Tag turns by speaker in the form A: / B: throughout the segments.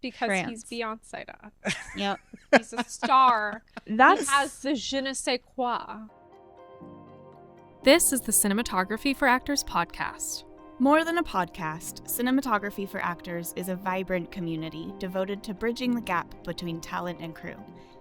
A: Because he's
B: France.
A: Beyonce.
B: Yep.
A: He's a star. He has the je ne sais quoi. This is the Cinematography for Actors podcast.
B: More than a podcast, Cinematography for Actors is a vibrant community devoted to bridging the gap between talent and crew.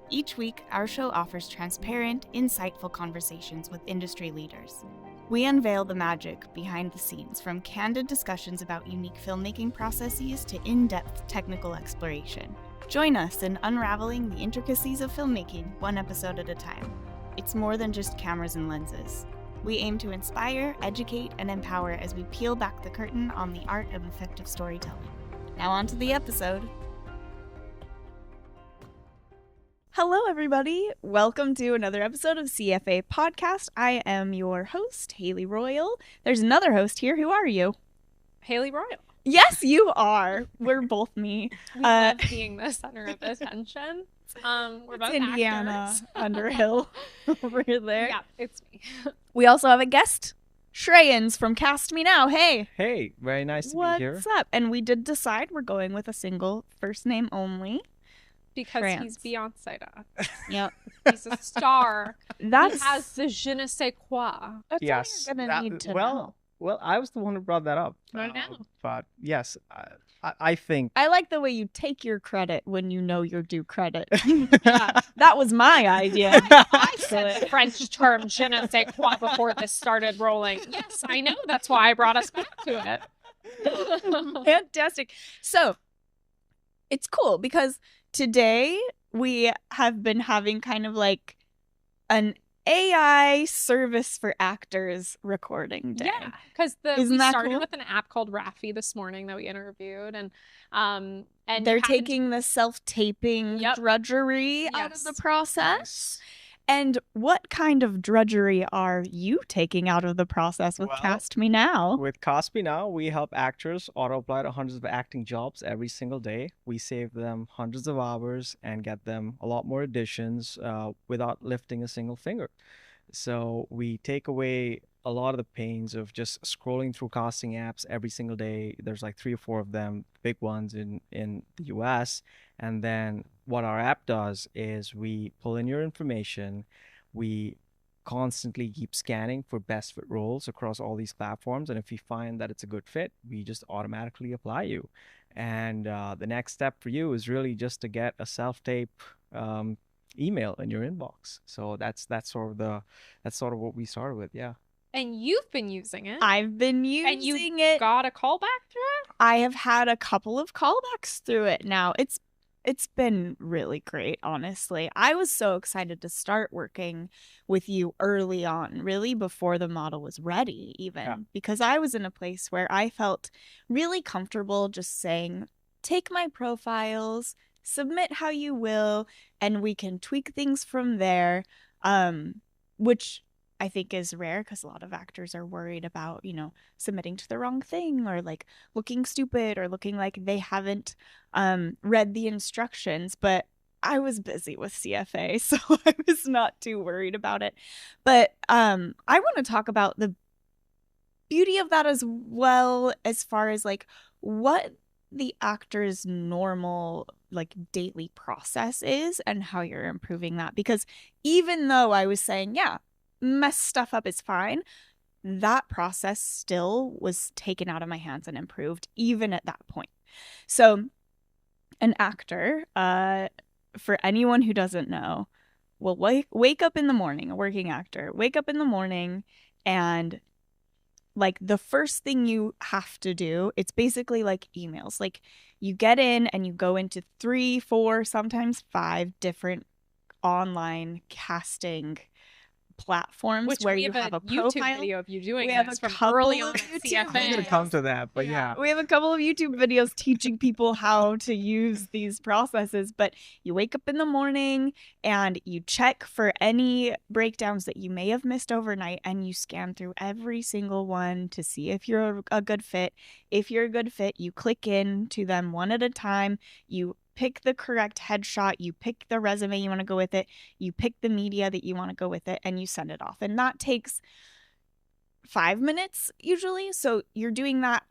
B: Each week, our show offers transparent, insightful conversations with industry leaders. We unveil the magic behind the scenes, from candid discussions about unique filmmaking processes to in-depth technical exploration. Join us in unraveling the intricacies of filmmaking, one episode at a time. It's more than just cameras and lenses. We aim to inspire, educate, and empower as we peel back the curtain on the art of effective storytelling. Now on to the episode. Hello, everybody. Welcome to another episode of CFA Podcast. I am your host, Hailey Royal. There's another host here. Who are you?
A: Hailey Royal.
B: Yes, you are. We're both me.
A: We love being the center of attention. We're both
B: Indiana
A: actors.
B: Underhill over there.
A: Yeah, it's me.
B: We also have a guest, Shreyans from Cast Me Now. Hey.
C: Hey, very nice to be here.
B: What's up? And we did decide we're going with a single first name only.
A: Because
B: France.
A: he's Beyonce.
B: Yep.
A: He's a star. He
B: That's
A: has the je ne sais quoi.
B: all
C: Yes.
B: you're gonna need to know.
C: Well, I was the one who brought that up.
A: I know.
C: But yes, I think.
B: I like the way you take your credit when you know you're due credit. That was my idea.
A: I said the French term je ne sais quoi before this started rolling. Yes, I know. That's why I brought us back to it.
B: Fantastic. So it's cool because today we have been having kind of like an AI service for actors recording day.
A: Yeah, because
B: Isn't
A: we
B: that
A: started
B: cool?
A: with an app called Raffi this morning that we interviewed, and
B: They're
A: happened-
B: taking the self-taping
A: Yep.
B: drudgery out of
A: Yes.
B: the process. And what kind of drudgery are you taking out of the process with
C: Well,
B: Cast Me Now?
C: With Cosby Now, we help actors auto-apply to hundreds of acting jobs every single day. We save them hundreds of hours and get them a lot more auditions without lifting a single finger. So we take away a lot of the pains of just scrolling through casting apps every single day. There's like 3 or 4 of them, big ones in the US. And then what our app does is we pull in your information. We constantly keep scanning for best fit roles across all these platforms. And if we find that it's a good fit, we just automatically apply you. And the next step for you is really just to get a self-tape email in your inbox. So that's sort of what we started with. Yeah.
A: and you've been using it.
B: I've been
A: and
B: using
A: you
B: it.
A: got a callback through it.
B: I have had a couple of callbacks through it now. It's been really great, honestly. I was so excited to start working with you early on, really before the model was ready even,
C: Yeah.
B: because I was in a place where I felt really comfortable just saying, take my profiles, submit how you will, and we can tweak things from there, which I think is rare because a lot of actors are worried about, submitting to the wrong thing or like looking stupid or looking like they haven't read the instructions. But I was busy with CFA, so I was not too worried about it. But I want to talk about the beauty of that as well, as far as like what the actor's normal like daily process is and how you're improving that. Because even though I was saying, yeah, mess stuff up is fine, that process still was taken out of my hands and improved even at that point. So an actor, for anyone who doesn't know, will wake up in the morning, a working actor, wake up in the morning, and like the first thing you have to do, it's basically like emails. Like you get in and you go into 3, 4, sometimes 5 different online casting platforms
A: Which
B: where
A: we
B: you have a
A: YouTube
B: profile.
A: video of you doing
B: We have
A: this
B: a
A: from
B: couple
A: early
B: of
A: on at
B: YouTube
C: I'm
A: CFA.
C: gonna come to that, but yeah.
B: We have a couple of YouTube videos teaching people how to use these processes, but you wake up in the morning and you check for any breakdowns that you may have missed overnight, and you scan through every single one to see if you're a good fit. If you're a good fit, you click in to them one at a time. You pick the correct headshot, you pick the resume you want to go with it, you pick the media that you want to go with it, and you send it off. And that takes 5 minutes usually. So you're doing that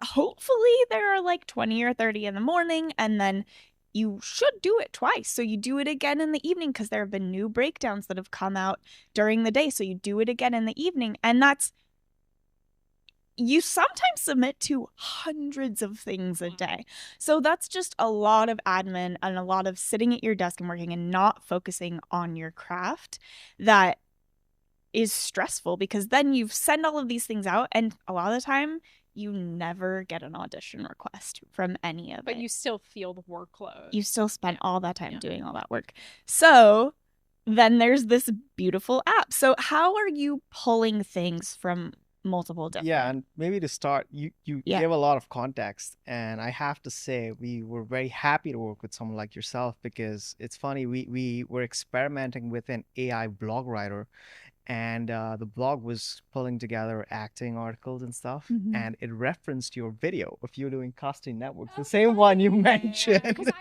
B: hopefully there are like 20 or 30 in the morning, and then you should do it twice. So you do it again in the evening because there have been new breakdowns that have come out during the day. So you do it again in the evening. And you sometimes submit to hundreds of things a day. So that's just a lot of admin and a lot of sitting at your desk and working and not focusing on your craft that is stressful, because then you send all of these things out and a lot of the time you never get an audition request from any of it.
A: But you still feel the workload.
B: You still spent all that time doing all that work. So then there's this beautiful app. So how are you pulling things from multiple different?
C: Yeah, and maybe to start, you gave a lot of context, and I have to say we were very happy to work with someone like yourself, because it's funny, we were experimenting with an AI blog writer, and the blog was pulling together acting articles and stuff, and it referenced your video of you doing casting networks, the same one you mentioned.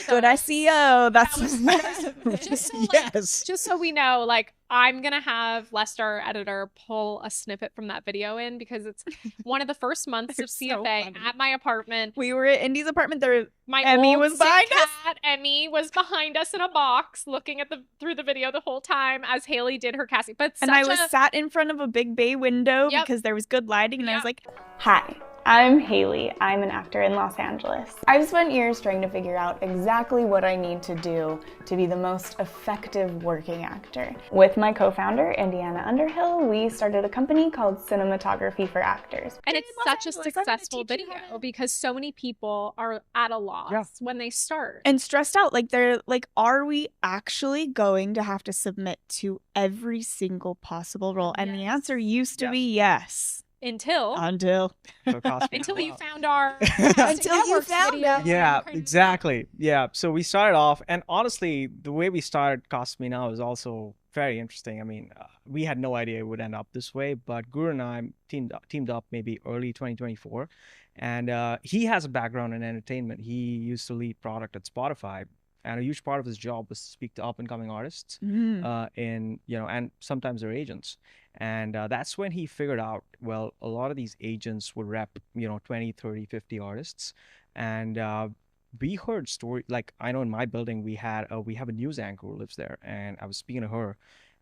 B: Good SEO. That's
C: yes.
A: Just so we know, like, I'm gonna have Lester, our editor, pull a snippet from that video in, because it's one of the first months of CFA at my apartment.
B: We were at Indy's apartment.
A: My
B: Emmy
A: old
B: was behind us.
A: cat, Emmy, was behind us in a box, looking at through the video the whole time as Hailey did her casting. But
B: I was sat in front of a big bay window because there was good lighting, and I was like,
D: "Hi, I'm Hailey. I'm an actor in Los Angeles. I've spent years trying to figure out exactly what I need to do to be the most effective working actor. With my co-founder, Indiana Underhill, we started a company called Cinematography for Actors.
A: And it's such a successful video because so many people are at a loss when they start.
B: And stressed out. Like, they're like, are we actually going to have to submit to every single possible role? And the answer used to be yes.
A: Until you found our
B: until you found
A: video.
C: Yeah, exactly. Yeah. So we started off, and honestly, the way we started Cost Me Now is also very interesting. I mean, we had no idea it would end up this way, but Guru and I teamed up maybe early 2024, and he has a background in entertainment. He used to lead product at Spotify, and a huge part of his job was to speak to up-and-coming artists, and sometimes their agents. And that's when he figured out, well, a lot of these agents would rep, 20, 30, 50 artists. And we heard story, like, I know in my building we have a news anchor who lives there, and I was speaking to her,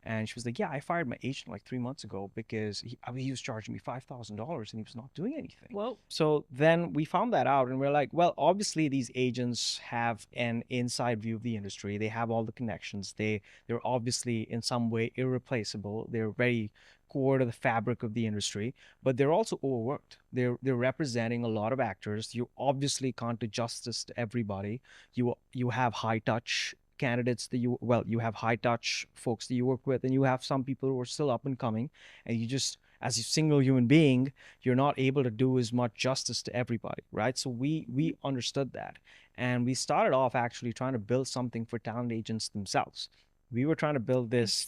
C: and she was like, yeah, I fired my agent like 3 months ago because he was charging me $5,000 and he was not doing anything.
A: Whoa.
C: So then we found that out, and we're like, well, obviously these agents have an inside view of the industry. They have all the connections. They're obviously in some way irreplaceable. They're very core to the fabric of the industry, but they're also overworked. They're representing a lot of actors. You obviously can't do justice to everybody. You have high touch candidates that you have high touch folks that you work with, and you have some people who are still up and coming, and you just, as a single human being, you're not able to do as much justice to everybody, right? So we understood that, and we started off actually trying to build something for talent agents themselves. We were trying to build this,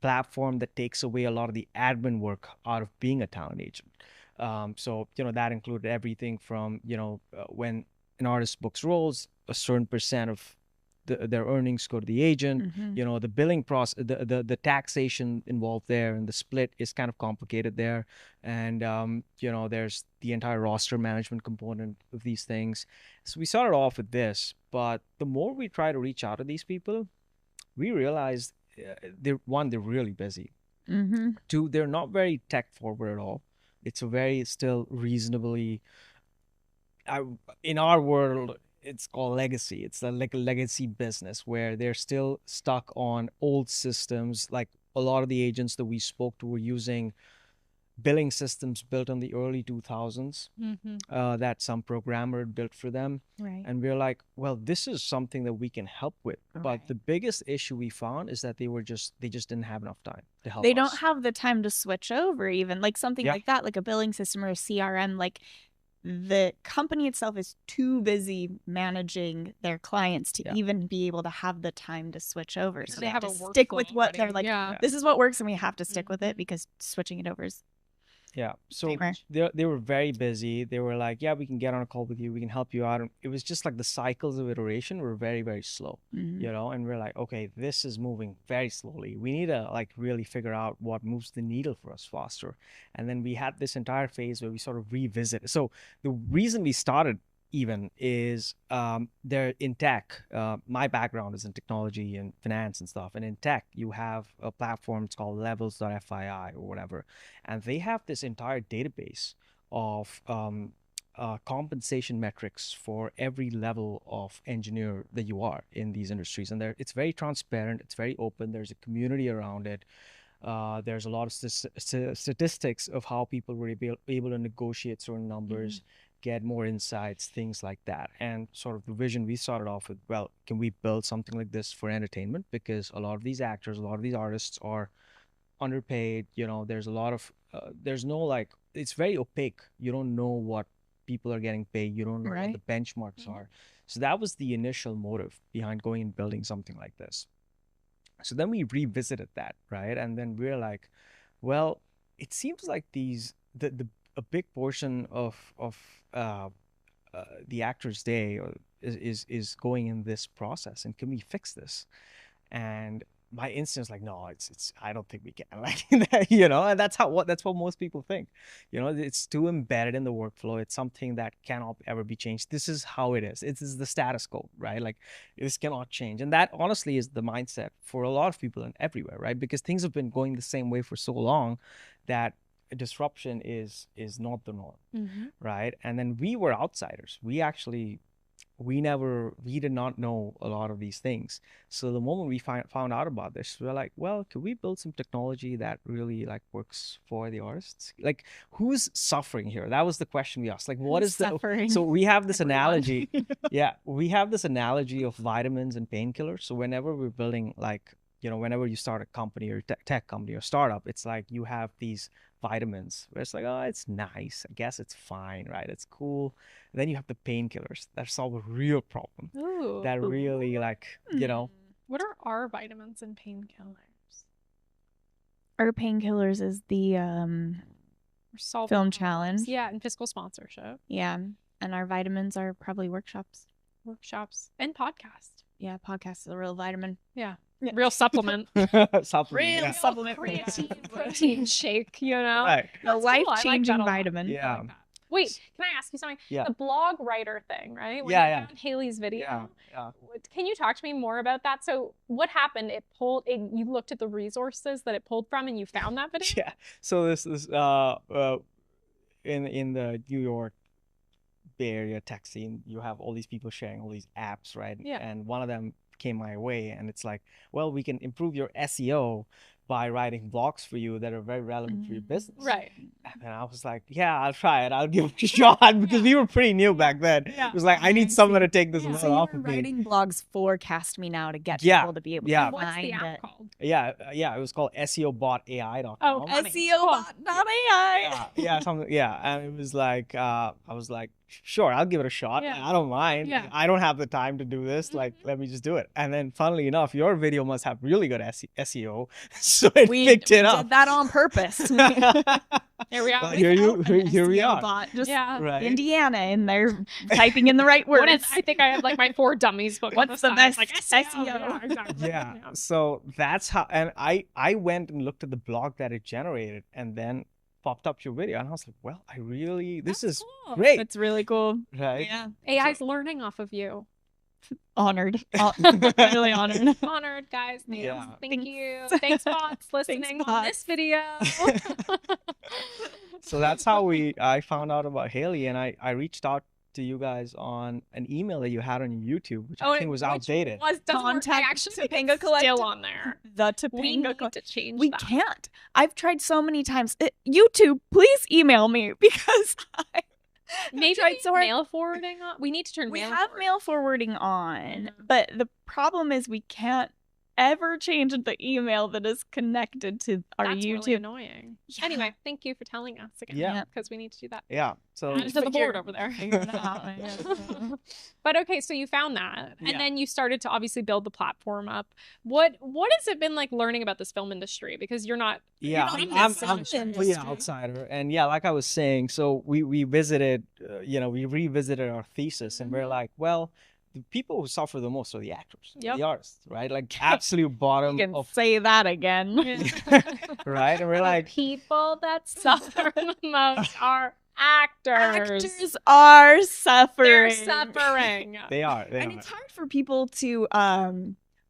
C: platform that takes away a lot of the admin work out of being a talent agent. So that included everything from when an artist books roles, a certain percent of their earnings go to the agent. The billing process, the taxation involved there, and the split is kind of complicated there. And there's the entire roster management component of these things. So we started off with this, but the more we try to reach out to these people, we realized they're really busy. Two, they're not very tech forward at all. It's a very still reasonably, in our world, it's called legacy. It's like a legacy business where they're still stuck on old systems. Like, a lot of the agents that we spoke to were using billing systems built in the early 2000s that some programmer had built for them.
B: Right.
C: And we're like, well, this is something that we can help with.
B: Right.
C: But the biggest issue we found is that they just didn't have enough time to help
B: They
C: us.
B: don't have the time to switch over, even like something like that, like a billing system or a CRM. Like, the company itself is too busy managing their clients to even be able to have the time to switch over. So they have to stick with what they're like, this is what works, and we have to stick with it, because switching it over is
C: Yeah. So
B: Nightmare.
C: they were very busy. They were like, yeah, we can get on a call with you. We can help you out. And it was just like the cycles of iteration were very, very slow,
B: Mhm.
C: you know, and we're like, okay, this is moving very slowly. We need to like really figure out what moves the needle for us faster. And then we had this entire phase where we sort of revisit. So the reason we started even is they're in tech. My background is in technology and finance and stuff. And in tech, you have a platform, it's called levels.fii or whatever. And they have this entire database of compensation metrics for every level of engineer that you are in these industries. And it's very transparent, it's very open, there's a community around it. There's a lot of statistics of how people were able to negotiate certain numbers, get more insights, things like that. And sort of the vision we started off with, well, can we build something like this for entertainment? Because a lot of these actors, a lot of these artists are underpaid. You know, there's a lot of, there's no like, it's very opaque. You don't know what people are getting paid. You don't know what the benchmarks are. So that was the initial motive behind going and building something like this. So then we revisited that, right? And then we're like, well, it seems like a big portion of the actor's day is going in this process, and can we fix this? And my instinct is like, no, it's I don't think we can, like that, you know. And that's what most people think, you know. It's too embedded in the workflow. It's something that cannot ever be changed. This is how it is. It is the status quo, right? Like this cannot change. And that honestly is the mindset for a lot of people and everywhere, right? Because things have been going the same way for so long that disruption is not the norm, right? And then we were outsiders. We did not know a lot of these things. So the moment we found out about this, we're like, well, could we build some technology that really like works for the artists? Like, who's suffering here? That was the question we asked. Like, what is
B: suffering?
C: So we have this analogy. Yeah, we have this analogy of vitamins and painkillers. So whenever we're building, like, you know, whenever you start a company or tech company or startup, it's like you have these vitamins where it's like, oh, it's nice, I guess it's fine, right? It's cool. And then you have the painkillers that solve a real problem.
A: Ooh.
C: That really, like, you know.
A: What are our vitamins and painkillers?
B: Our painkillers is the film challenge.
A: Yeah, and fiscal sponsorship.
B: Yeah. And our vitamins are probably workshops.
A: And podcast.
B: Yeah, podcast is a real vitamin.
A: Yeah.
B: Yeah.
A: Real supplement.
C: Supplement.
B: Supplement.
A: Protein shake, you know?
C: Right.
B: A
A: That's cool. I like
B: life-changing
A: that a lot.
B: vitamin.
C: Yeah.
A: I like that. Wait, can I ask you something?
C: Yeah.
A: The blog writer thing, right? When
C: Yeah,
A: you
C: yeah.
A: found Hailey's video.
C: Yeah.
A: Can you talk to me more about that? So what happened? You looked at the resources that it pulled from and you found that video?
C: Yeah. So this in the New York Bay Area tech scene, you have all these people sharing all these apps, right?
A: Yeah.
C: And one of them came my way, and it's like, well, we can improve your SEO by writing blogs for you that are very relevant for your business.
A: Right.
C: And I was like, yeah, I'll try it. I'll give it a shot, because we were pretty new back then.
A: Yeah.
C: It was like, I need someone to take this
A: Yeah.
C: load
B: So you
C: off
B: were
C: of me.
B: writing blogs for Cast Me Now to get
C: Yeah.
B: people to be able
C: Yeah.
B: to
A: What's
B: find
A: the app
B: it.
A: called?
C: Yeah, it was called SEOBotAI.com.
A: Oh, funny.
B: SEO.ai.
C: Yeah, something. Yeah, and it was like, I was like, sure, I'll give it a shot.
A: Yeah.
C: I don't mind.
A: Yeah.
C: I don't have the time to do this. Like, let me just do it. And then, funnily enough, your video must have really good SEO, so it picked it up.
B: Did that on purpose.
A: Here we are.
C: Well, here we are.
B: Bot, just
A: Yeah.
C: Right.
B: Indiana in there typing in the right words.
A: What is, I think I have like my 4 dummies book.
B: What's the best
A: like
B: SEO?
A: Yeah, exactly.
C: Yeah. So that's how. And I went and looked at the blog that it generated, and then popped up your video, and I was like, well, this is
A: cool.
C: great.
B: That's really cool.
C: Right.
B: Yeah.
A: AI's learning off of you.
B: Honored. Really honored.
A: Honored, guys. Thanks.
C: Yeah.
A: Thank you. Thanks, bots, listening on this video.
C: So that's how I found out about Hailey, and I reached out to you guys on an email that you had on your YouTube, which I think was outdated.
B: Contact
A: actually
B: Topanga
A: it's
B: Collective.
A: still on there.
B: The
A: We
B: Topanga
A: need
B: Collective.
A: to change
B: We
A: that.
B: can't. I've tried so many times. YouTube, please email me, because
A: Maybe
B: tried so hard.
A: mail forwarding on. We need to turn
B: we
A: mail
B: have
A: forward.
B: mail forwarding on,
A: Mhm.
B: but the problem is we can't ever change the email that is connected to our
A: That's
B: YouTube.
A: really annoying.
B: Yeah.
A: Anyway, thank you for telling us again.
C: Yeah.
A: Because we need to do that.
C: Yeah. So
A: Add it to the board over there.
B: Figure it out.
A: But okay, so you found that, and
C: Yeah.
A: then you started to obviously build the platform up. What has it been like learning about this film industry? Because you're not.
C: yeah,
A: not in
C: I'm
A: this
C: I'm
A: industry.
C: an outsider, and yeah, like I was saying, so we visited, we revisited our thesis, and we're like, well, the people who suffer the most are the actors,
A: Yep.
C: the artists, right? Like absolute bottom
B: You can
C: of
B: say that again.
C: right, and we're like,
A: People that suffer the most are actors.
B: Actors are suffering.
A: They're suffering.
C: they are,
B: And it's hard for people to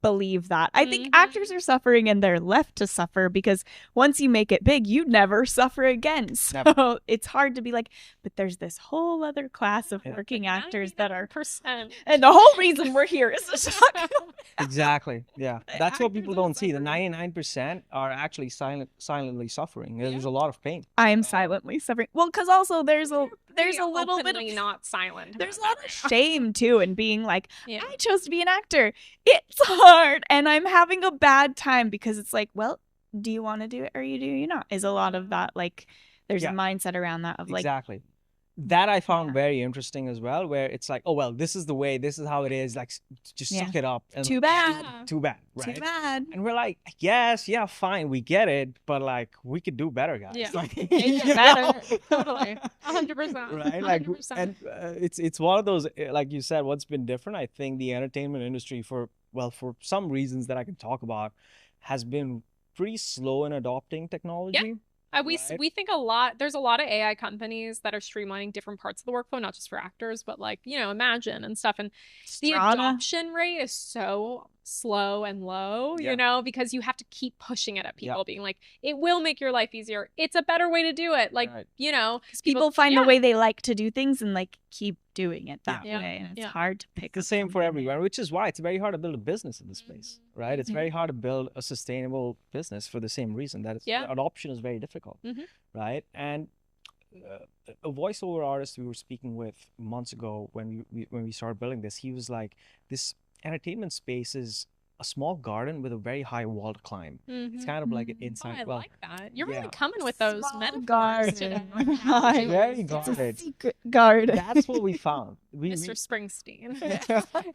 B: believe that. I think
A: Mhm.
B: actors are suffering and they're left to suffer because once you make it big, you never suffer again. So
C: Never.
B: it's hard to be like, but there's this whole other class of working actors that are.
A: 99%.
B: And the whole reason we're here is to talk about
C: Exactly. Yeah. That's what people
B: Actors are
C: don't see. The
B: suffering.
C: 99% are actually silently suffering. There's a lot of pain.
B: I am silently suffering. Well, because also there's a
A: Pretty
B: little bit
A: openly
B: of
A: not silent.
B: there's a
A: about
B: lot of
A: that right
B: shame too in being like,
A: now. Yeah.
B: I chose to be an actor. It's hard and I'm having a bad time because it's like, well, do you want to do it or do you not? Is a lot of that like there's
C: Yeah.
B: a mindset around that of like
C: Exactly. That I found
B: Yeah.
C: very interesting as well, where it's like, oh, well, this is the way, this is how it is. Like, just
B: Yeah.
C: suck it up. And
B: too bad.
A: Yeah.
C: Too bad. Right.
B: Too bad.
C: And we're like, yes, yeah, fine, we get it, but like, we could do better, guys.
A: Yeah.
C: Like,
A: Yeah,
C: you
A: better.
C: know?
A: Totally. 100%.
C: Right, like,
A: 100%.
C: and it's one of those, like you said, what's been different. I think the entertainment industry, for some reasons that I can talk about, has been pretty slow in adopting technology. Right.
A: We think a lot. There's a lot of AI companies that are streamlining different parts of the workflow, not just for actors, but like Imagine and stuff. And the
B: Strana.
A: adoption rate is so slow and low,
C: Yeah.
A: because you have to keep pushing it at people,
C: Yeah.
A: being like, it will make your life easier. It's a better way to do it. Like,
C: Right.
A: 'cause
B: People find
A: yeah.
B: the way they like to do things and like keep doing it that
A: Yeah.
B: way. And it's
A: Yeah.
B: hard to pick
C: It's the
B: up
C: same for
B: something
C: everywhere, which is why it's very hard to build a business in this space, right? It's
B: Mhm.
C: very hard to build a sustainable business for the same reason that
A: Yeah.
C: adoption is very difficult,
A: Mhm.
C: right? And a voiceover artist we were speaking with months ago when we started building this, he was like, this entertainment space is a small garden with a very high wall to climb. It's
A: Mhm.
C: kind of like an
B: Mhm.
A: Oh,
C: inside.
A: I
C: well,
A: like that. You're
C: yeah.
A: really coming with those
B: Small
A: metaphors
B: garden.
A: today.
B: Hi.
C: Very
B: It's a
C: guarded.
B: secret garden.
C: That's what we found.
A: Mr. Springsteen.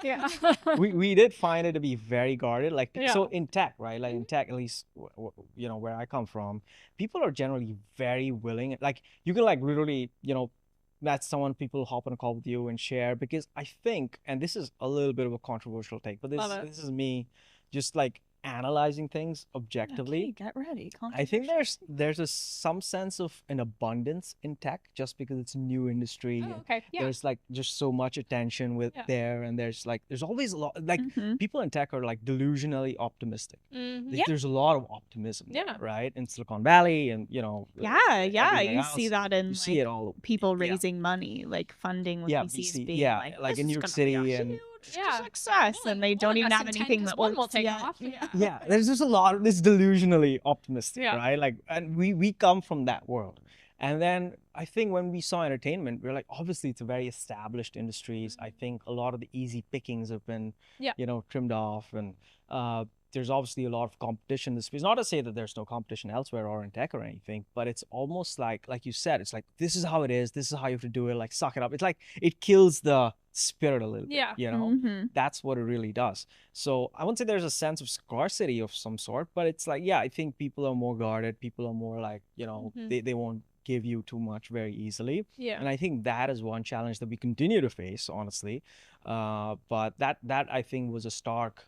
B: Yeah.
C: we did find it to be very guarded, like so
A: Yeah. Mm-hmm.
C: in tech, right? Like in tech, at least where I come from, people are generally very willing. Like you can like literally that's someone people hop on a call with you and share, because I think, and this is a little bit of a controversial take, but
A: Love it.
C: this is me just like analyzing things objectively.
B: Okay, get ready.
C: I think there's some sense of an abundance in tech just because it's a new industry.
A: Oh, okay. Yeah.
C: There's like just so much attention with
A: Yeah.
C: there, and there's always a lot, like
B: Mhm.
C: people in tech are like delusionally optimistic.
A: Mhm.
C: Like, there's a lot of optimism there,
A: Yeah.
C: right? In Silicon Valley and
B: Yeah,
C: everywhere
B: you see
C: else.
B: that in
C: You see
B: like
C: it all.
B: people
C: Yeah.
B: raising money, like funding with
C: Yeah,
B: VCs
C: VC,
B: being
C: yeah,
B: like,
C: like
B: this
C: in
B: is
C: New York
B: gonna be a
C: City and-
B: huge
A: Yeah.
B: success, and they don't even have anything that
A: one will
B: works
A: take
B: yet.
A: off.
B: Yeah.
C: Yeah, there's just a lot of this delusionally optimistic,
A: Yeah.
C: right? Like, and we come from that world. And then I think when we saw entertainment, we're like, obviously it's a very established industries. I think a lot of the easy pickings have been,
A: Yeah.
C: trimmed off, and there's obviously a lot of competition in this space. Not to say that there's no competition elsewhere or in tech or anything, but it's almost like you said, it's like, this is how it is. This is how you have to do it. Like, suck it up. It's like, it kills the spirit a little bit,
A: Yeah.
B: Mhm.
C: That's what it really does. So I wouldn't say there's a sense of scarcity of some sort, but it's like, yeah, I think people are more guarded. People are more like,
A: Mhm.
C: they won't give you too much very easily.
A: Yeah.
C: And I think that is one challenge that we continue to face, honestly. But that I think was a stark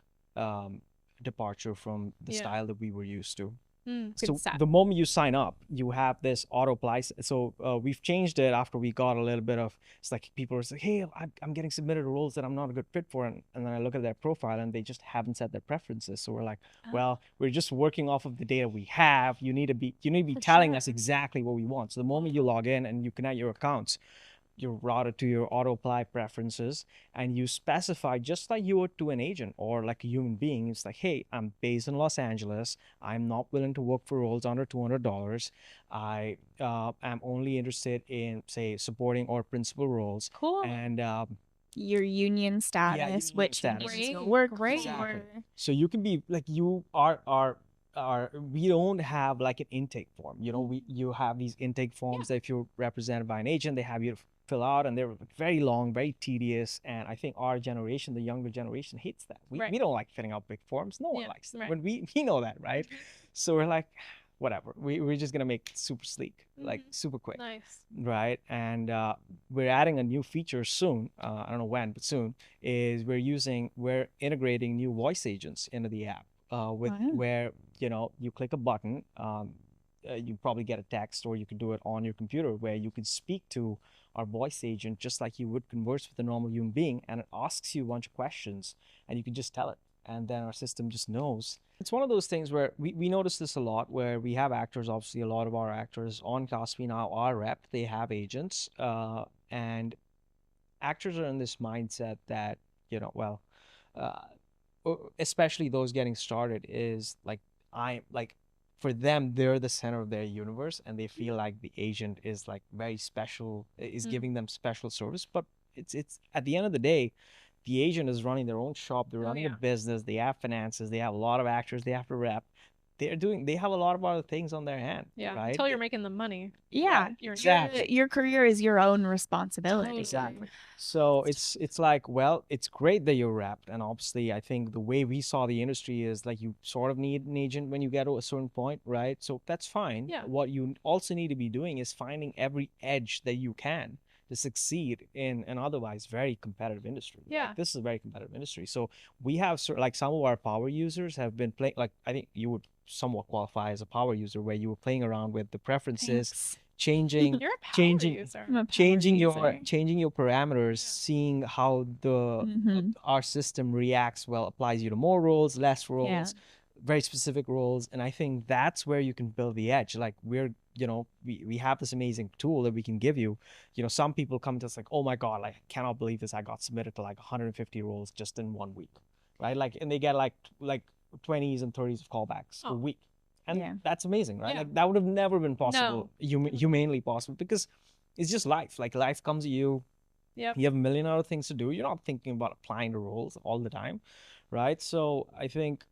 C: departure from the
A: Yeah.
C: style that we were used to.
A: Good
C: So
A: stat.
C: the moment you sign up, you have this auto apply. So we've changed it after we got a little bit of, it's like people are like, hey, I'm getting submitted to roles that I'm not a good fit for. And then I look at their profile and they just haven't set their preferences. So we're like, well, we're just working off of the data we have. You need to be
A: For
C: telling us
A: sure.
C: exactly what we want. So the moment you log in and you connect your accounts, you're routed to your auto apply preferences, and you specify just like you would to an agent or like a human being. It's like, hey, I'm based in Los Angeles. I'm not willing to work for roles under $200. I am only interested in, say, supporting or principal roles.
A: Cool.
C: And
B: your union status,
C: union
B: which
C: status.
B: you need to go
A: Great,
B: work
A: great.
C: Exactly.
B: for.
C: So you can be like you are we don't have like an intake form. You know, you have these intake forms that if you're represented by an agent, they have you to fill out, and they're very long, very tedious. And I think our generation, the younger generation, hates that. We don't like filling out big forms. No one likes it. When we know that, right? So we're like, whatever. We're just gonna make it super sleek, like super quick.
A: Nice.
C: Right. And we're adding a new feature soon. I don't know when, but soon is we're integrating new voice agents into the app where, you know, you click a button, you probably get a text, or you can do it on your computer where you can speak to our voice agent just like you would converse with a normal human being, and it asks you a bunch of questions and you can just tell it, and then our system just knows. It's one of those things where we notice this a lot, where we have actors, obviously a lot of our actors on Cast Me Now are rep, they have agents, and actors are in this mindset that, you know, well, especially those getting started, is like, for them, they're the center of their universe, and they feel like the agent is like very special, is giving them special service. But it's at the end of the day, the agent is running their own shop, they're running a business, they have finances, they have a lot of actors they have to rep. They have a lot of other things on their hand.
A: Yeah,
C: right?
A: until you're making the money.
B: Yeah,
C: exactly.
B: Your career is your own responsibility.
C: Exactly. So it's like, well, it's great that you're repped, and obviously I think the way we saw the industry is like, you sort of need an agent when you get to a certain point, right? So that's fine.
A: Yeah.
C: What you also need to be doing is finding every edge that you can to succeed in an otherwise very competitive industry.
A: Yeah.
C: Like, this is a very competitive industry. So we have like some of our power users have been playing, like, I think you would somewhat qualify as a power user, where you were playing around with the preferences.
B: Thanks.
C: Changing
A: You're a power
C: changing
A: user.
B: I'm a power
C: changing
B: user.
C: your parameters, seeing how the our system reacts, well, applies you to more roles, less roles, very specific roles. And I think that's where you can build the edge. Like, we're, you know, we have this amazing tool that we can give you. You know, some people come to us like, oh my god, like, I cannot believe this, I got submitted to like 150 roles just in 1 week, right? Like, and they get like 20s and 30s of callbacks a week. And that's amazing, right?
A: Yeah.
C: Like, that would have never been possible, humanely possible, because it's just life. Like, life comes to you.
A: Yep.
C: You have a million other things to do. You're not thinking about applying to roles all the time, right? So I think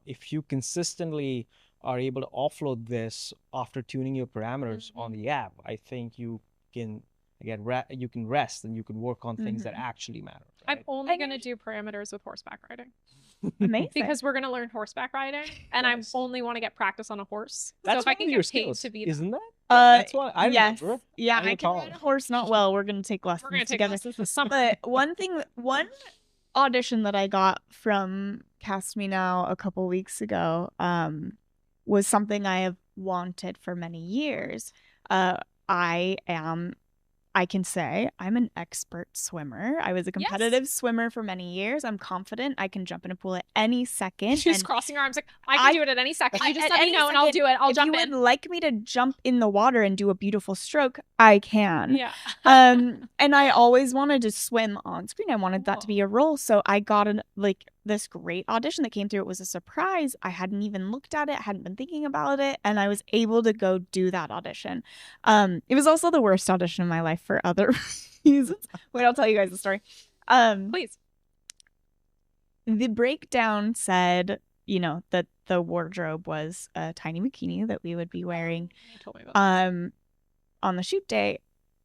C: if you consistently are able to offload this after tuning your parameters on the app, I think you can, again, you can rest and you can work on things that actually matter. Right?
A: I'm only going to do parameters with horseback riding.
B: Amazing.
A: Because we're going to learn horseback riding, and I only want to get practice on a horse.
C: That's
A: so if I can
C: your
A: get paid
C: skills,
A: to be
C: isn't that?
B: That's
C: what I
B: yes.
C: remember.
B: Yeah, I can ride a horse not well. We're going to take lessons
A: We're going to take
B: together.
A: lessons this summer.
B: But one audition that I got from Cast Me Now a couple weeks ago was something I have wanted for many years. I can say I'm an expert swimmer. I was a competitive swimmer for many years. I'm confident I can jump in a pool at any second.
A: She's crossing her arms like, I can do it at any second. You just let me know and I'll do it. I'll jump in.
B: If you would like me to jump in the water and do a beautiful stroke, I can.
A: Yeah.
B: And I always wanted to swim on screen. I wanted that to be a role. So I got this great audition that came through. It was a surprise. I hadn't even looked at it, hadn't been thinking about it, and I was able to go do that audition. It was also the worst audition of my life for other reasons. Wait, I'll tell you guys the story.
A: Please.
B: The breakdown said, you know, that the wardrobe was a tiny bikini that we would be wearing
A: You told me about that.
B: on the shoot day.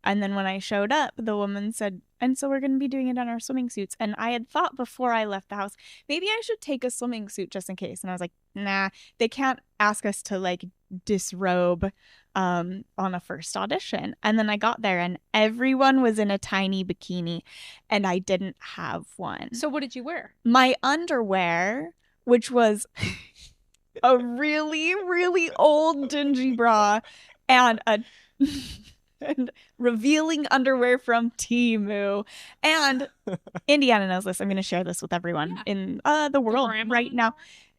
B: And then when I showed up, the woman said, and so we're going to be doing it in our swimming suits. And I had thought before I left the house, maybe I should take a swimming suit just in case. And I was like, nah, they can't ask us to like disrobe on a first audition. And then I got there and everyone was in a tiny bikini and I didn't have one.
A: So what did you wear?
B: My underwear, which was a really, really old dingy bra and and revealing underwear from Temu. And Indiana knows this. I'm going to share this with everyone in the world right now.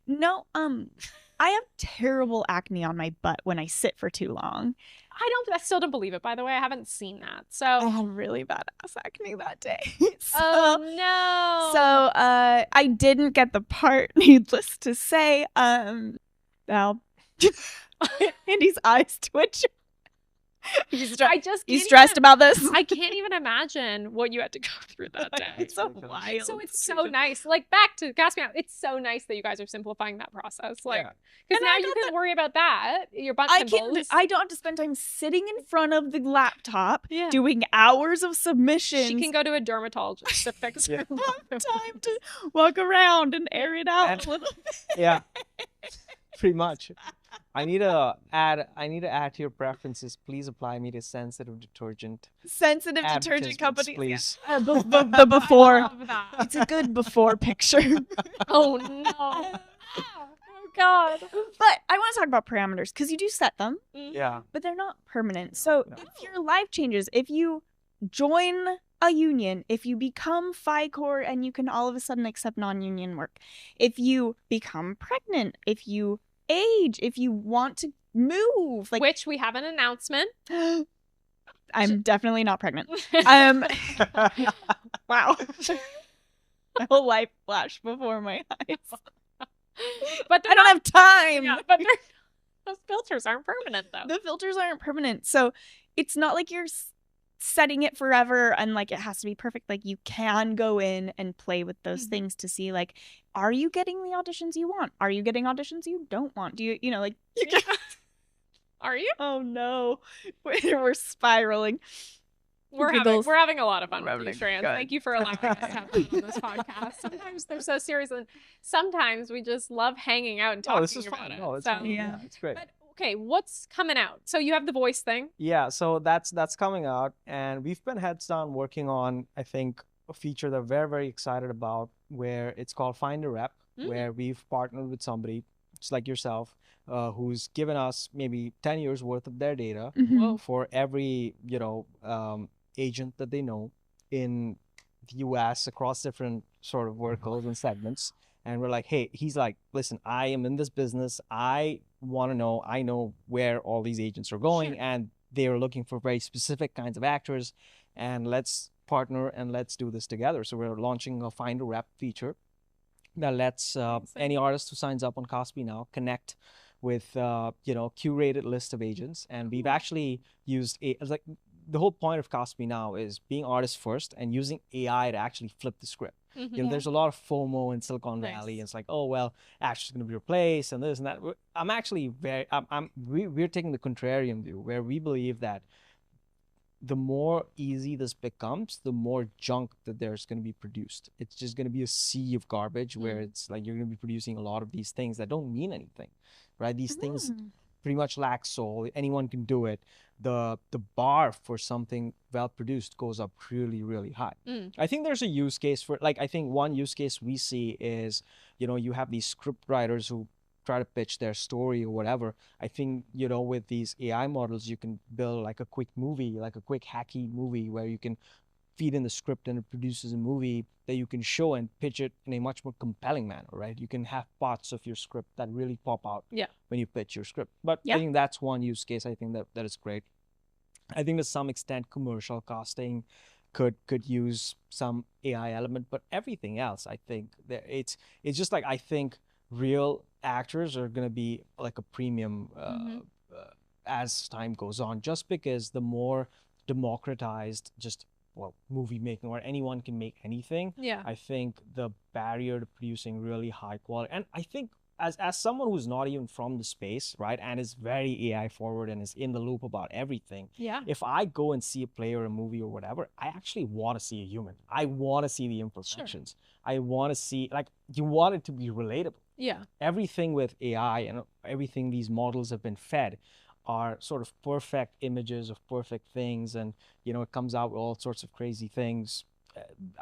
B: No, I have terrible acne on my butt when I sit for too long.
A: I still don't believe it, by the way. I haven't seen that. So
B: I had really bad ass acne that day.
A: Oh no.
B: So I didn't get the part, needless to say. Now Andy's eyes twitch.
A: I just
B: You
A: can't
B: stressed
A: even-
B: about this?
A: I can't even imagine what you had to go through that day.
B: It's so wild.
A: So it's so nice. Like, back to Caspian, it's so nice that you guys are simplifying that process. Like, because now you can worry about that. Your butt symbols.
B: I don't have to spend time sitting in front of the laptop
A: Yeah.
B: doing hours of submissions.
A: She can go to a dermatologist to fix her.
B: have time to walk around and air it out a little bit.
C: Yeah, pretty much. I need to add to your preferences. Please apply me to sensitive detergent.
B: Sensitive detergent
C: Advertisements,
B: companies.
C: please.
B: Yeah. The before.
A: I love that.
B: It's a good before picture.
A: Oh no. Oh God.
B: But I want to talk about parameters because you do set them,
C: Yeah.
B: but they're not permanent. So
C: No.
B: if your life changes, if you join a union, if you become Phi Corps and you can all of a sudden accept non-union work, if you become pregnant, if you age, if you want to move, like
A: Which we have an announcement.
B: I'm definitely not pregnant. Wow. My whole life flashed before my eyes.
A: But
B: I don't have time.
A: Yeah, but those filters aren't permanent though.
B: The filters aren't permanent. So it's not like you're setting it forever and like it has to be perfect. Like you can go in and play with those things to see like, are you getting the auditions you want? Are you getting auditions you don't want? Do you know, like,
A: Are you?
B: oh no, we're spiraling.
A: We're
B: Giggles.
A: having a lot of fun
B: We're
A: with you,
B: having
A: Shreyans.
B: good.
A: Thank you for allowing us to have fun on this podcast. Sometimes they're so serious, and sometimes we just love hanging out and talking
C: Oh, this is
A: about
C: fun.
A: it.
C: No, it's
A: So-
C: fun. Yeah, it's great.
A: But okay, what's coming out? So you have the voice thing.
C: Yeah, so that's coming out, and we've been heads down working on, I think, a feature that we're very excited about, where it's called Find a Rep, where we've partnered with somebody just like yourself, who's given us maybe 10 years worth of their data
A: Whoa.
C: for every agent that they know in the US across different sort of verticals and segments. And we're like, hey, he's like, listen, I am in this business. I want to know, I know where all these agents are going,
A: Sure.
C: and they're looking for very specific kinds of actors, and let's partner and let's do this together. So we're launching a Find a Rep feature that lets any artist who signs up on Cosby now connect with curated list of agents. And we've actually used the whole point of Cosby now is being artist first and using AI to actually flip the script. There's a lot of FOMO in Silicon Valley.
A: Nice.
C: It's like, oh well, actors are going to be replaced and this and that. I'm actually we're taking the contrarian view, where we believe that the more easy this becomes, the more junk that there's going to be produced. It's just going to be a sea of garbage where it's like you're going to be producing a lot of these things that don't mean anything, right? These things pretty much lack soul. Anyone can do it. The bar for something well produced goes up really, really high. I think there's a use case for, like, I think one use case we see is, you have these script writers who try to pitch their story or whatever. I think, with these AI models, you can build like a quick movie, like a quick hacky movie where you can feed in the script and it produces a movie that you can show and pitch it in a much more compelling manner, right? You can have parts of your script that really pop out when you pitch your script. But I think that's one use case. I think that is great. I think to some extent commercial casting could use some AI element, but everything else, I think that it's just like, I think real actors are going to be like a premium as time goes on, just because the more democratized movie making, or anyone can make anything. I think the barrier to producing really high quality, and I think as someone who's not even from the space, right, and is very AI forward and is in the loop about everything, if I go and see a play or a movie or whatever, I actually want to see a human. I want to see the imperfections. I want to see, like, you want it to be relatable. Everything with AI and everything these models have been fed are sort of perfect images of perfect things, and it comes out with all sorts of crazy things.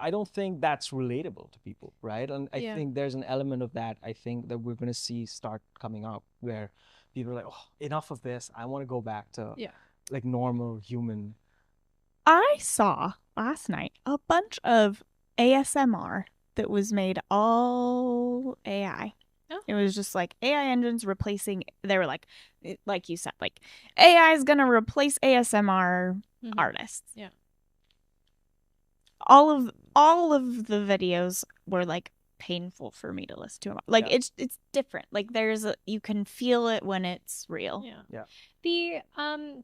C: I don't think that's relatable to people, right? And I think there's an element of that, I think, that we're going to see start coming up, where people are like, oh, enough of this. I want to go back to like normal human.
B: I saw last night a bunch of ASMR that was made all AI. It was just like AI engines replacing, they were like you said, like AI is going to replace ASMR artists. All of the videos were like painful for me to listen to. Like it's different. Like you can feel it when it's real.
A: Yeah. The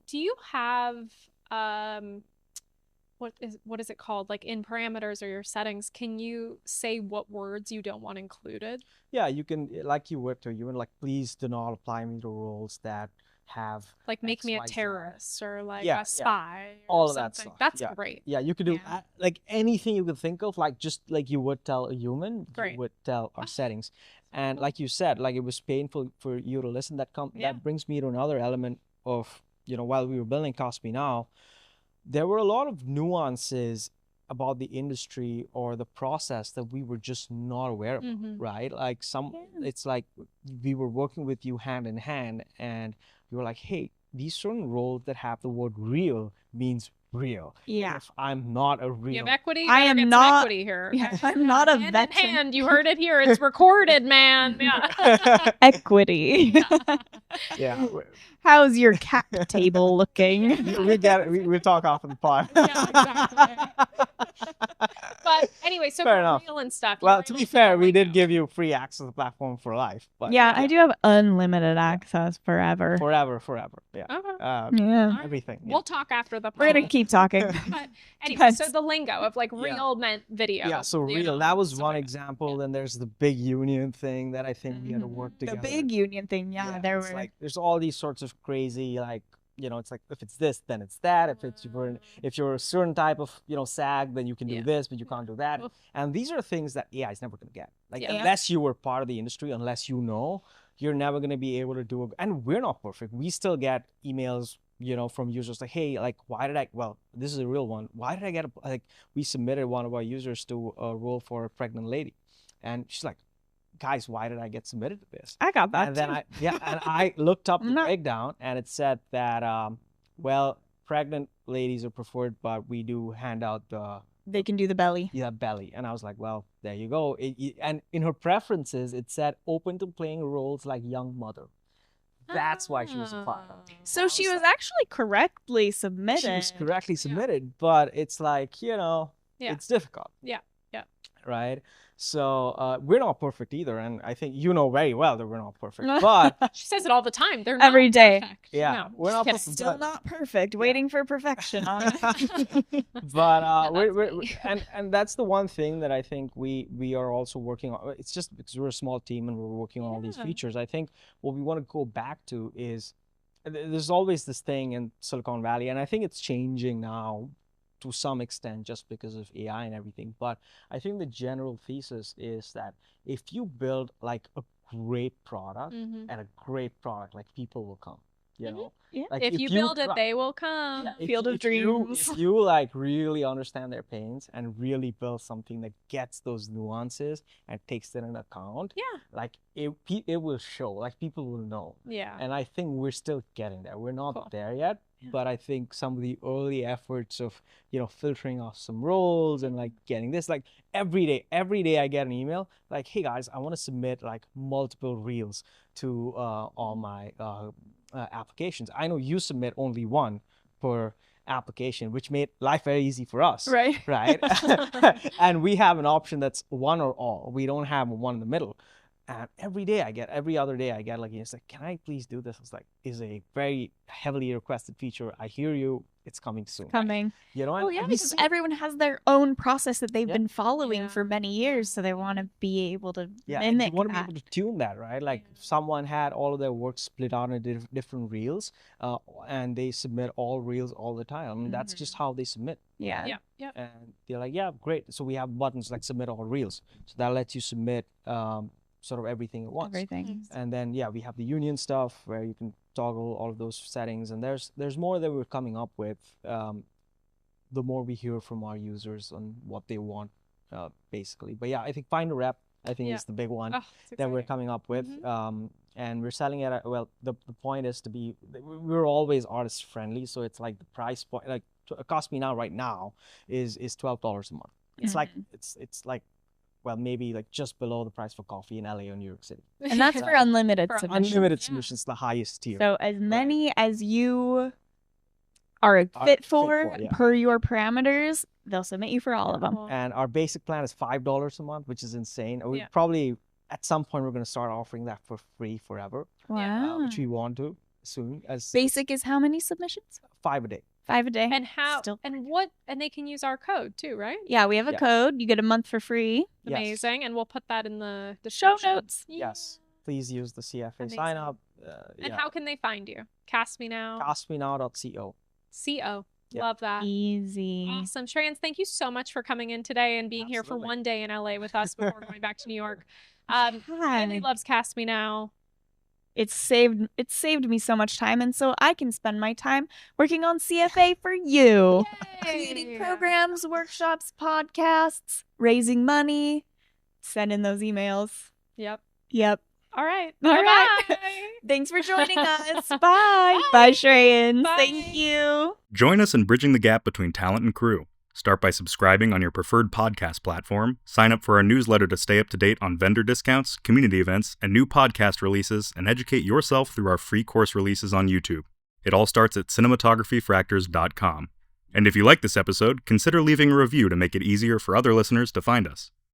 A: do you have what is it called? Like in parameters or your settings, can you say what words you don't want included?
C: Yeah, you can, like you would like, please do not apply me to roles that have
A: like make me a
C: XYZ.
A: terrorist or like
C: Yeah,
A: a spy
C: all
A: or
C: of that
A: something.
C: stuff.
A: That's great.
C: Yeah, you could do like anything you could think of, like just like you would tell a human,
A: Great.
C: you would tell our settings. And like you said, like it was painful for you to listen. That brings me to another element of, while we were building Cost Me Now, there were a lot of nuances about the industry or the process that we were just not aware of, right? Like it's like we were working with you hand in hand, and you were like, hey, these certain roles that have the word real means real.
B: Yeah.
C: If I'm not a real...
A: You have equity?
B: I am not...
A: equity here.
B: Yeah, I'm not a
A: hand
B: veteran.
A: in hand. You heard it here. It's recorded, man. Yeah.
B: Equity.
C: Yeah.
B: How's your cap table looking?
C: We get it. We talk off of the pod.
A: Yeah, exactly. But anyway, so
C: Fair
A: for
C: enough.
A: real and stuff.
C: Well, to be fair, we did give you free access to the platform for life. But
B: yeah, I do have unlimited access forever.
C: Forever. Yeah.
A: Okay.
C: Everything.
A: We'll talk after the pod.
B: We're going to keep talking.
A: But anyway, so the lingo of like real meant video.
C: Yeah, so real. That was one example. Then there's the big union thing that I think we had to work together.
B: The big union thing, there were...
C: like, there's all these sorts of crazy, like, it's like, if it's this, then it's that. If you're a certain type of, SAG, then you can do this, but you can't do that. And these are things that AI is never going to get. Like, unless you were part of the industry, unless you're never going to be able to do it. And we're not perfect. We still get emails, from users like, hey, like, this is a real one. Why did I get we submitted one of our users to a role for a pregnant lady. And she's like, guys, why did I get submitted to this?
B: I got that
C: and
B: too.
C: then I looked up the breakdown, and it said that pregnant ladies are preferred, but we do hand out
B: they can do the belly.
C: Yeah, belly. And I was like, well, there you go. And in her preferences, it said open to playing roles like young mother. That's why she was applied.
B: So she was actually correctly submitted.
C: She was correctly submitted, but it's like, it's difficult.
A: Yeah.
C: Right? So we're not perfect either, and I think you know very well that we're not perfect. But
A: she says it all the time. They're
B: every
A: not
B: day.
A: Perfect.
C: Yeah,
A: no,
C: we're not perfect.
B: Still not perfect. Waiting for perfection.
C: But we're and that's the one thing that I think we are also working on. It's just because we're a small team and we're working on all these features. I think what we want to go back to is there's always this thing in Silicon Valley, and I think it's changing now to some extent just because of AI and everything. But I think the general thesis is that if you build like a great product and a great product, like people will come,
B: Yeah.
A: Like if you build it, they will come.
B: Yeah, Field of Dreams.
C: If you like really understand their pains and really build something that gets those nuances and takes that into account, like it will show, like people will know.
A: Yeah.
C: And I think we're still getting there. We're not there yet. But I think some of the early efforts of, filtering off some roles and like getting this, like every day I get an email like, hey guys, I want to submit like multiple reels to all my applications. I know you submit only one per application, which made life very easy for us.
B: Right.
C: And we have an option that's one or all. We don't have one in the middle. And every other day I get like, it's like, can I please do this? It's like, is a very heavily requested feature. I hear you. It's coming soon.
B: Coming. Because everyone has their own process that they've been following for many years. So they want to be able to mimic
C: you want to
B: that.
C: be able to tune that, right? Like if someone had all of their work split out into different reels and they submit all reels all the time. I mean, that's just how they submit.
B: Yeah.
C: And they're like, yeah, great. So we have buttons like submit all reels. So that lets you submit sort of everything at once. And then we have the union stuff where you can toggle all of those settings, and there's more that we're coming up with the more we hear from our users on what they want basically. But I think find a rep is the big one that we're coming up with. And we're selling it at, the point is to be, we're always artist friendly, so it's like the price point, like Cost Me Now right now is $12 a month. It's like it's like maybe like just below the price for coffee in LA or New York City.
B: And that's for unlimited submissions.
C: Unlimited submissions, the highest tier.
B: So as many as you are fit for per your parameters, they'll submit you for all of them.
A: Cool.
C: And our basic plan is $5 a month, which is insane. We
A: Yeah.
C: probably, at some point, we're going to start offering that for free forever,
B: Wow.
C: which we want to soon. As
B: Basic is how many submissions?
C: 5 a day.
B: 5 a day.
A: And how
B: Still-
A: and they can use our code too, right?
B: Yeah, we have a
C: Yeah.
B: code. You get a month for free.
C: Yes.
A: Amazing. And we'll put that in the
B: Show
A: description.
B: notes.
C: Yes. Please use the CFA
A: Amazing.
C: sign up.
A: And how can they find you? Cast Me Now.
C: Castmenow.co.
A: CO.
C: Yeah.
A: Love that.
B: Easy.
A: Awesome. Shreyans, thank you so much for coming in today and being here for
C: Absolutely.
A: one day in LA with us before going back to New York. Hailey
B: Hi.
A: loves Cast Me Now.
B: It's saved me so much time, and so I can spend my time working on CFA for you. Creating programs, workshops, podcasts, raising money, sending those emails.
A: Yep.
B: Yep.
A: All right.
B: All right.
A: Bye-bye.
B: Thanks for joining us. Bye. Bye, Shreyans.
A: Bye.
B: Thank you.
E: Join us in bridging the gap between talent and crew. Start by subscribing on your preferred podcast platform, sign up for our newsletter to stay up to date on vendor discounts, community events, and new podcast releases, and educate yourself through our free course releases on YouTube. It all starts at cinematographyfractors.com. And if you like this episode, consider leaving a review to make it easier for other listeners to find us.